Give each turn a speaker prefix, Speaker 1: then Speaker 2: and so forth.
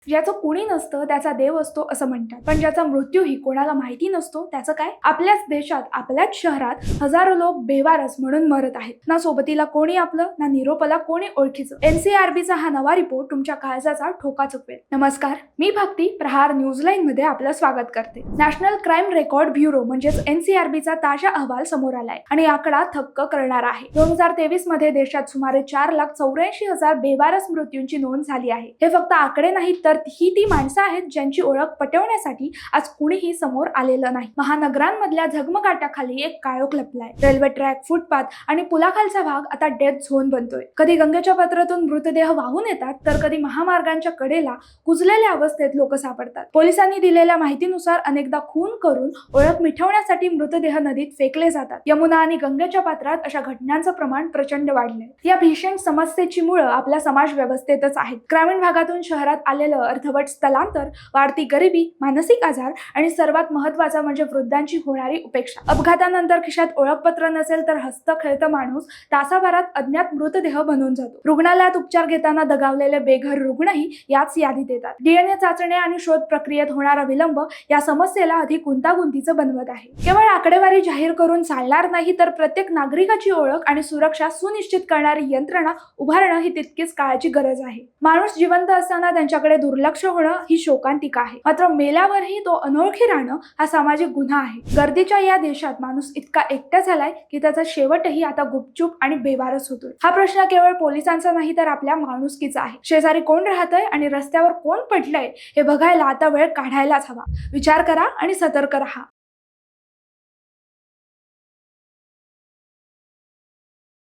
Speaker 1: ज्याचं कुणी नसतं त्याचा देव असतो असं म्हणतात, पण ज्याचा मृत्यूही कोणाला माहिती नसतो त्याचं काय? आपल्याच देशात, आपल्याच शहरात हजारो लोक बेवारस म्हणून मरत आहेत. ना सोबतीला कोणी आपलं, ना निरोपाला कोणी ओळखीचं. एनसीआरबीचा हा नवा रिपोर्ट तुमच्या काळजाचा ठोका चुकवेल. नमस्कार, मी भक्ती, प्रहार न्यूजलाईन मध्ये आपलं स्वागत करते. नॅशनल क्राईम रेकॉर्ड ब्युरो म्हणजेच एनसीआरबीचा ताजा अहवाल समोर आलाय आणि आकडा थक्क करणार आहे. 2023 मध्ये देशात सुमारे 4,84,000 बेवारस मृत्यूंची नोंद झाली आहे. हे फक्त आकडे नाहीत, तर ही ती माणसं आहेत ज्यांची ओळख पटवण्यासाठी आज कुणीही समोर आलेलं नाही. महानगरांमधल्या झगमगाटाखाली एक काळोख लपलाय. रेल्वे ट्रॅक, फुटपाथ आणि पुलाखालचा भाग आता डेथ झोन बनतोय. कधी गंगेच्या पात्रातून मृतदेह वाहून येतात, तर कधी महामार्गांच्या कडेला कुजलेल्या अवस्थेत लोक सापडतात. पोलिसांनी दिलेल्या माहितीनुसार अनेकदा खून करून ओळख मिटवण्यासाठी मृतदेह नदीत फेकले जातात. यमुना आणि गंगेच्या पात्रात अशा घटनांचं प्रमाण प्रचंड वाढलंय. या भीषण समस्येची मुळं आपल्या समाज व्यवस्थेतच आहेत. ग्रामीण भागातून शहरात आलेलं अर्धवट स्थलांतर, वाढती गरिबी, मानसिक आजार आणि सर्वात महत्त्वाचं म्हणजे वृद्धांची होणारी उपेक्षा. अपघातानंतर खिशात ओळखपत्र नसेल तर हस्तखेळतं माणूस तासाभरात अज्ञात मृतदेह बनून जातो. रुग्णालयात उपचार घेताना दगावलेले बेघर रुग्णही याच यादीत येतात. डीएनए चाचण्या आणि शोध प्रक्रियेत होणारा विलंब या समस्येला अधिक गुंतागुंतीचं बनवत आहे. केवळ आकडेवारी जाहीर करून चालणार नाही, तर प्रत्येक नागरिकाची ओळख आणि सुरक्षा सुनिश्चित करणारी यंत्रणा उभारणं ही तितकीच काळाची गरज आहे. माणूस जिवंत असताना त्यांच्याकडे दुर्लक्ष होणं ही शोकांतिका आहे, मात्र मेल्यावरही तो अनोळखी राहणं हा सामाजिक गुन्हा आहे. गर्दीच्या या देशात माणूस इतका एकटा झालाय की त्याचा शेवटही आता गुपचूप आणि बेवारस होतोय. हा प्रश्न केवळ पोलिसांचा नाही, तर आपल्या माणुसकीचा आहे. शेजारी कोण राहतंय आणि रस्त्यावर कोण पडलंय हे बघायला आता वेळ काढायलाच हवा. विचार करा आणि सतर्क राहा.